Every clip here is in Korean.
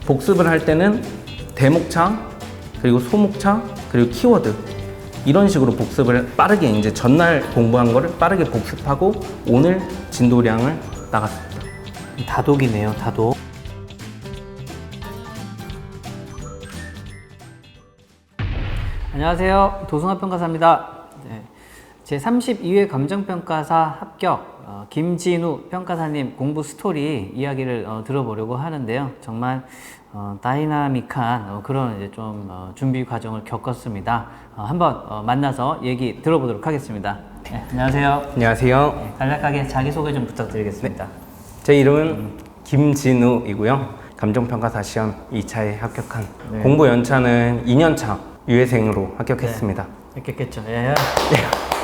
복습을 할 때는 대목차, 그리고 소목차, 그리고 키워드 이런 식으로 복습을 빠르게 이제 전날 공부한 거를 빠르게 복습하고 오늘 진도량을 나갔습니다. 다독이네요, 다독. 안녕하세요, 도승환 평가사입니다. 네, 제 32회 감정평가사 합격 김진우 평가사님 공부 스토리 이야기를 들어보려고 하는데요. 정말 다이나믹한 그런 이제 좀 준비 과정을 겪었습니다. 한번 만나서 얘기 들어보도록 하겠습니다. 네, 안녕하세요. 안녕하세요. 네, 간략하게 자기소개 좀 부탁드리겠습니다. 네. 제 이름은 김진우이고요. 감정평가사 시험 2차에 합격한 공부 연차는 2년차 유예생으로 합격했습니다. 했겠죠. 예.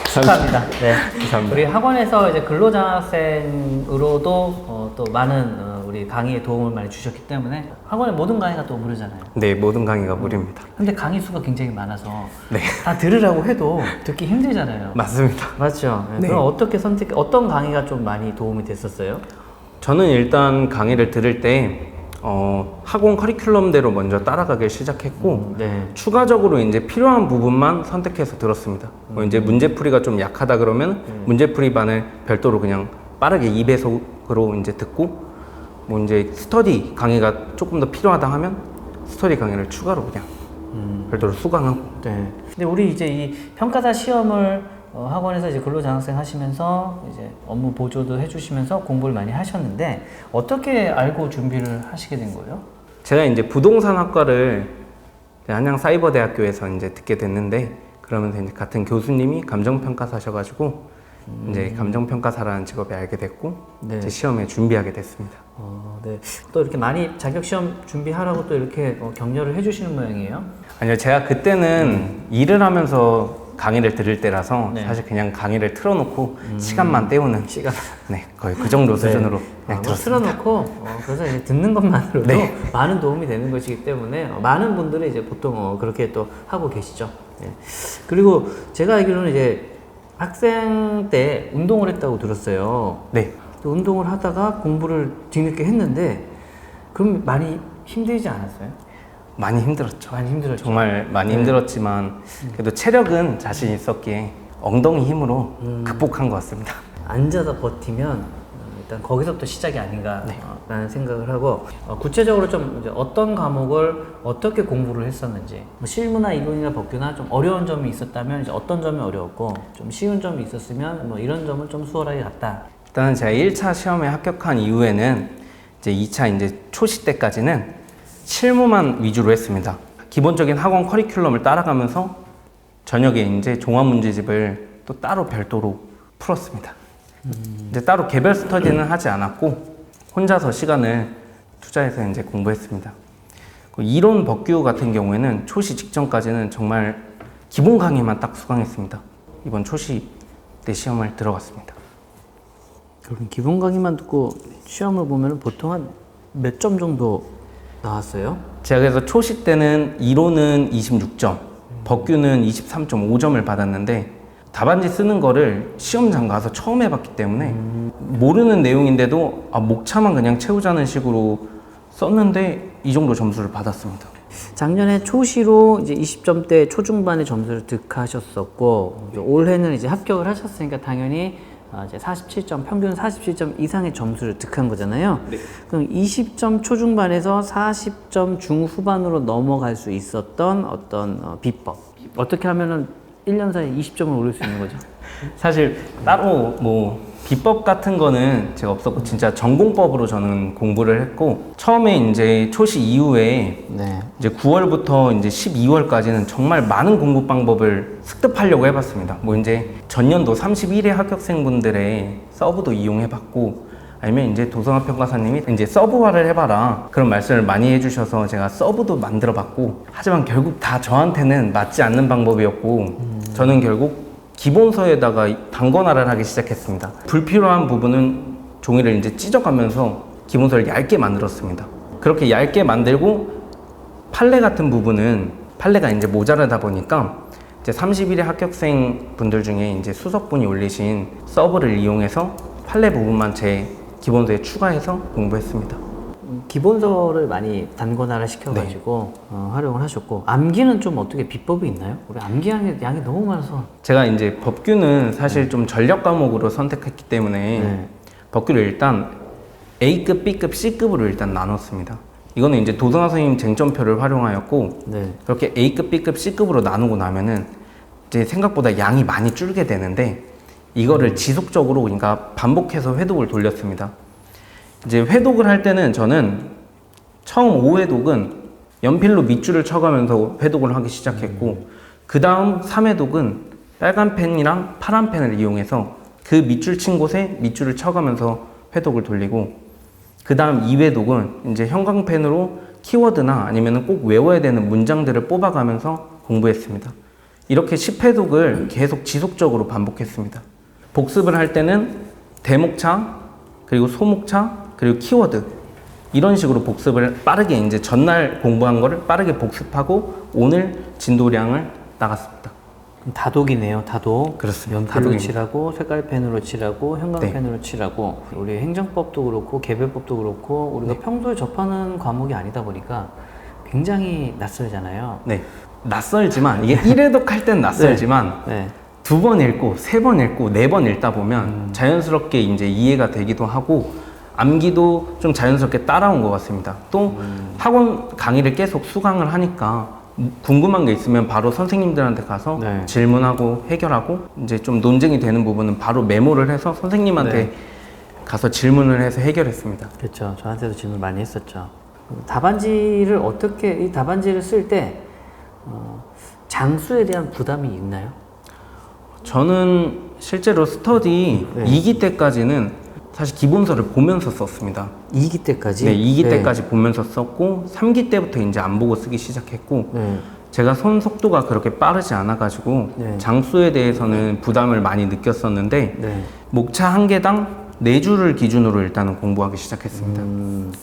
축하합니다. 네. 감사합니다. 우리 학원에서 이제 근로장학생으로도 또 많은 우리 강의에 도움을 많이 주셨기 때문에 학원의 모든 강의가 또 무료잖아요. 네, 모든 강의가 무료입니다. 근데 강의 수가 굉장히 많아서 네, 다 들으라고 해도 듣기 힘들잖아요. 맞습니다. 맞죠? 네. 네. 그럼 어떻게 어떤 강의가 좀 많이 도움이 됐었어요? 저는 일단 강의를 들을 때 학원 커리큘럼대로 먼저 따라가길 시작했고 네. 추가적으로 이제 필요한 부분만 선택해서 들었습니다. 뭐 이제 문제풀이가 좀 약하다 그러면 문제풀이반을 별도로 그냥 빠르게 2배속으로 이제 듣고 뭐 이제 스터디 강의가 조금 더 필요하다 하면 스터디 강의를 추가로 그냥 별도로 수강하고. 네. 근데 우리 이제 이 평가사 시험을 학원에서 이제 근로장학생 하시면서 이제 업무 보조도 해주시면서 공부를 많이 하셨는데 어떻게 알고 준비를 하시게 된 거예요? 제가 이제 부동산학과를 한양사이버대학교에서 이제 듣게 됐는데 그러면서 이제 같은 교수님이 감정평가사셔가지고 이제 감정평가사라는 직업에 알게 됐고 네. 이제 시험에 준비하게 됐습니다. 네. 또 이렇게 많이 자격시험 준비하라고 또 이렇게 격려를 해주시는 모양이에요? 아니요, 제가 그때는 일을 하면서 강의를 들을 때라서 네. 사실 그냥 강의를 틀어놓고 시간만 때우는 네, 거의 그 정도 수준으로 그냥 들었습니다. 틀어놓고 그래서 이제 듣는 것만으로도 네. 많은 도움이 되는 것이기 때문에 많은 분들이 이제 보통 그렇게 또 하고 계시죠. 네. 그리고 제가 알기로는 이제 학생 때 운동을 했다고 들었어요. 네, 또 운동을 하다가 공부를 뒤늦게 했는데 그럼 많이 힘들지 않았어요? 많이 힘들었죠. 많이 힘들었죠. 정말 많이 네. 힘들었지만 그래도 체력은 자신 있었기에 엉덩이 힘으로 극복한 것 같습니다. 앉아서 버티면 일단 거기서부터 시작이 아닌가라는 생각을 하고 구체적으로 좀 이제 어떤 과목을 어떻게 공부를 했었는지 뭐 실무나 이론이나 법규나 좀 어려운 점이 있었다면 이제 어떤 점이 어려웠고 좀 쉬운 점이 있었으면 뭐 이런 점은 좀 수월하게 갔다. 일단은 제가 1차 시험에 합격한 이후에는 이제 2차 이제 초시 때까지는 실무만 위주로 했습니다. 기본적인 학원 커리큘럼을 따라가면서 저녁에 이제 종합 문제집을 또 따로 별도로 풀었습니다. 이제 따로 개별 스터디는 하지 않았고 혼자서 시간을 투자해서 이제 공부했습니다. 이론 법규 같은 경우에는 초시 직전까지는 정말 기본 강의만 딱 수강했습니다. 이번 초시 때 시험을 들어갔습니다. 그럼 기본 강의만 듣고 시험을 보면 보통 한 몇 점 정도 나왔어요? 제가 그래서 초시 때는 이론은 26점, 법규는 23.5점을 받았는데 답안지 쓰는 거를 시험장 가서 처음 해봤기 때문에 모르는 내용인데도 목차만 그냥 채우자는 식으로 썼는데 이 정도 점수를 받았습니다. 작년에 초시로 이제 20점대 초중반의 점수를 득하셨었고 올해는 이제 합격을 하셨으니까 당연히 이제 47점, 평균 47점 이상의 점수를 득한 거잖아요. 네. 그럼 20점 초중반에서 40점 중후반으로 넘어갈 수 있었던 어떤 비법. 어떻게 하면은 1년 사이에 20점을 올릴 수 있는 거죠? 사실 따로 뭐 비법 같은 거는 제가 없었고 진짜 전공법으로 저는 공부를 했고 처음에 이제 초시 이후에 네. 이제 9월부터 이제 12월까지는 정말 많은 공부 방법을 습득하려고 해봤습니다. 뭐 이제 전년도 31회 합격생분들의 서브도 이용해봤고 아니면 이제 도성학 평가사님이 이제 서브화를 해봐라 그런 말씀을 많이 해주셔서 제가 서브도 만들어봤고 하지만 결국 다 저한테는 맞지 않는 방법이었고 저는 결국 기본서에다가 단권화를 하기 시작했습니다. 불필요한 부분은 종이를 이제 찢어가면서 기본서를 얇게 만들었습니다. 그렇게 얇게 만들고 판례 같은 부분은 판례가 이제 모자라다 보니까 이제 31회 합격생 분들 중에 이제 수석분이 올리신 서브를 이용해서 판례 부분만 제 기본서에 추가해서 공부했습니다. 기본서를 많이 단권화를 시켜가지고 활용을 하셨고, 암기는 좀 어떻게 비법이 있나요? 우리 암기 양이 너무 많아서. 제가 이제 법규는 사실 좀 전력 과목으로 선택했기 때문에 네. 법규를 일단 A급, B급, C급으로 일단 나눴습니다. 이거는 이제 도승환 선생님 쟁점표를 활용하였고, 네. 그렇게 A급, B급, C급으로 나누고 나면은 이제 생각보다 양이 많이 줄게 되는데, 이거를 지속적으로 그러니까 반복해서 회독을 돌렸습니다. 이제 회독을 할 때는 저는 처음 5회독은 연필로 밑줄을 쳐가면서 회독을 하기 시작했고, 그 다음 3회독은 빨간 펜이랑 파란 펜을 이용해서 그 밑줄 친 곳에 밑줄을 쳐가면서 회독을 돌리고, 그 다음 2회독은 이제 형광펜으로 키워드나 아니면 꼭 외워야 되는 문장들을 뽑아가면서 공부했습니다. 이렇게 10회독을 계속 지속적으로 반복했습니다. 복습을 할 때는 대목차, 그리고 소목차, 그리고 키워드, 이런 식으로 복습을 빠르게 이제 전날 공부한 거를 빠르게 복습하고 오늘 진도량을 나갔습니다. 그럼 다독이네요, 다독. 그렇습니다. 연필로 다독입니다. 칠하고, 색깔펜으로 칠하고, 형광펜으로 칠하고. 우리 행정법도 그렇고, 개별법도 그렇고, 우리가 평소에 접하는 과목이 아니다 보니까 굉장히 낯설잖아요. 네. 낯설지만, 이게 1회독 할 땐 낯설지만, 네. 2번 읽고, 3번 읽고, 4번 읽다 보면 자연스럽게 이제 이해가 되기도 하고, 암기도 좀 자연스럽게 따라온 것 같습니다. 또 학원 강의를 계속 수강을 하니까 궁금한 게 있으면 바로 선생님들한테 가서 네. 질문하고 해결하고, 이제 좀 논쟁이 되는 부분은 바로 메모를 해서 선생님한테 가서 질문을 해서 해결했습니다. 그렇죠. 저한테도 질문 많이 했었죠. 답안지를 이 답안지를 쓸 때, 장수에 대한 부담이 있나요? 저는 실제로 스터디 네. 2기 때까지는 사실 기본서를 보면서 썼습니다. 2기 때까지? 네, 2기 때까지 보면서 썼고 3기 때부터 이제 안 보고 쓰기 시작했고, 네. 제가 손 속도가 그렇게 빠르지 않아가지고 네. 장수에 대해서는 부담을 많이 느꼈었는데, 네. 목차 한 개당 4줄을 기준으로 일단은 공부하기 시작했습니다.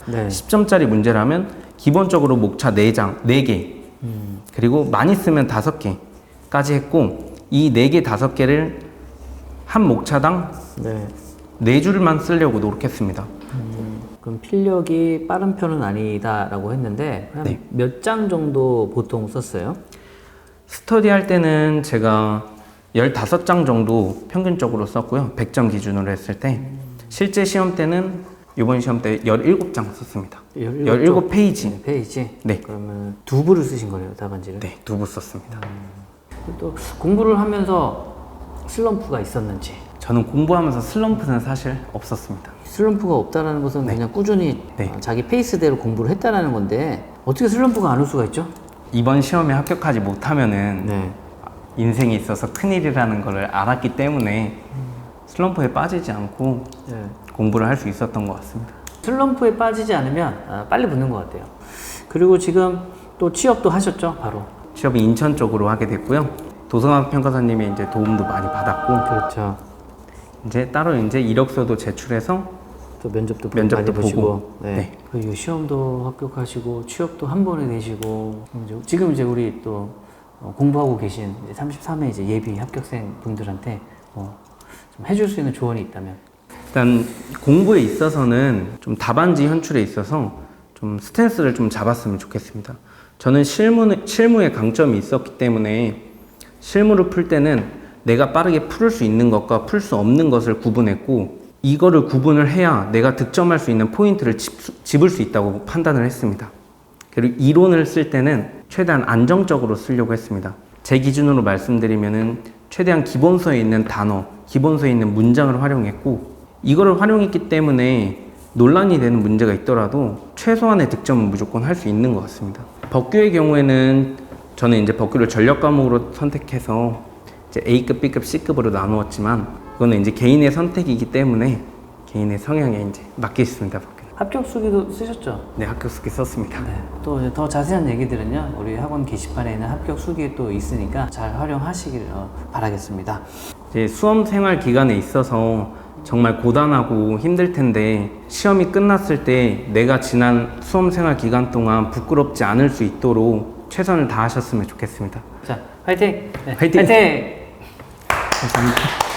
네. 10점짜리 문제라면 기본적으로 목차 4개, 그리고 많이 쓰면 5개까지 했고, 이 4개, 5개를 한 목차당 네. 4줄만 쓰려고 노력했습니다. 그럼 필력이 빠른 편은 아니다라고 했는데, 네. 몇 장 정도 보통 썼어요? 스터디 할 때는 제가 15장 정도 평균적으로 썼고요. 100점 기준으로 했을 때. 실제 시험 때는 이번 시험 때 17장 썼습니다. 17페이지. 네, 페이지? 네. 그러면 2부를 쓰신 거네요, 답안지를? 네, 2부 썼습니다. 또 공부를 하면서 슬럼프가 있었는지. 저는 공부하면서 슬럼프는 사실 없었습니다. 슬럼프가 없다라는 것은 그냥 꾸준히 네. 자기 페이스대로 공부를 했다라는 건데, 어떻게 슬럼프가 안 올 수가 있죠? 이번 시험에 합격하지 못하면은 네. 인생에 있어서 큰일이라는 걸 알았기 때문에 슬럼프에 빠지지 않고 네. 공부를 할 수 있었던 것 같습니다. 슬럼프에 빠지지 않으면 빨리 붙는 것 같아요. 그리고 지금 또 취업도 하셨죠, 바로. 취업은 인천 쪽으로 하게 됐고요. 도성학 평가사님의 이제 도움도 많이 받았고, 그렇죠. 이제 따로 이제 이력서도 제출해서 또 면접도 면접도 많이 보시고, 보고, 네. 네. 그리고 시험도 합격하시고, 취업도 한 번에 되시고, 지금 이제 우리 또 공부하고 계신 33회 이제 예비 합격생 분들한테 좀 해줄 수 있는 조언이 있다면? 일단 공부에 있어서는 좀 답안지 현출에 있어서 좀 스탠스를 좀 잡았으면 좋겠습니다. 저는 실무에 강점이 있었기 때문에 실무를 풀 때는 내가 빠르게 풀 수 있는 것과 풀 수 없는 것을 구분했고, 이거를 구분을 해야 내가 득점할 수 있는 포인트를 집을 수 있다고 판단을 했습니다. 그리고 이론을 쓸 때는 최대한 안정적으로 쓰려고 했습니다. 제 기준으로 말씀드리면은 최대한 기본서에 있는 단어, 기본서에 있는 문장을 활용했고, 이거를 활용했기 때문에 논란이 되는 문제가 있더라도 최소한의 득점은 무조건 할 수 있는 것 같습니다. 법규의 경우에는 저는 이제 법규를 전력 과목으로 선택해서 이제 A급, B급, C급으로 나누었지만, 그거는 이제 개인의 선택이기 때문에 개인의 성향에 이제 맡기겠습니다. 법규는. 합격 수기도 쓰셨죠? 네, 합격 수기 썼습니다. 네. 또 이제 더 자세한 얘기들은요, 우리 학원 게시판에 있는 합격 수기에 또 있으니까 잘 활용하시길 바라겠습니다. 이제 수험 생활 기간에 있어서 정말 고단하고 힘들 텐데, 시험이 끝났을 때 내가 지난 수험 생활 기간 동안 부끄럽지 않을 수 있도록 최선을 다하셨으면 좋겠습니다. 자, 화이팅! 네. 화이팅! 화이팅! 감사합니다.